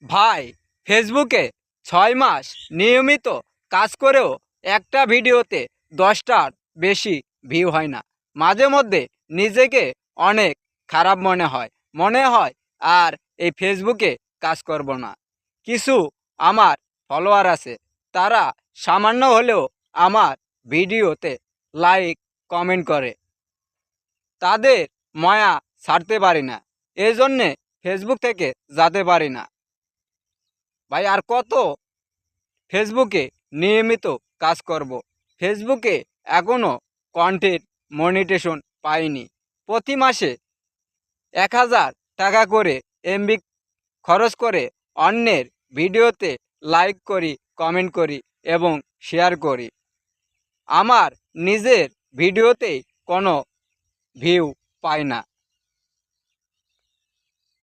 ভাই, ফেসবুকে 6 মাস নিয়মিত কাজ করেও একটা ভিডিওতে 10টার বেশি ভিউ হয় না। মাঝে মধ্যে নিজেকে অনেক খারাপ মনে হয় আর এই ফেসবুকে কাজ করব না। কিছু আমার ফলোয়ার আছে, তারা সামান্য হলেও আমার ভিডিওতে লাইক কমেন্ট করে, তাদের মায়া ছাড়তে পারি না, এই জন্যে ফেসবুক থেকে যেতে পারি না। ভাই, আর কত ফেসবুকে নিয়মিত কাজ করব। ফেসবুকে এখনও কন্টেন্ট মনিটেশন পাইনি। প্রতি মাসে 1000 টাকা করে এমবি খরচ করে অন্যের ভিডিওতে লাইক করি, কমেন্ট করি এবং শেয়ার করি। আমার নিজের ভিডিওতেই কোনো ভিউ পাই না।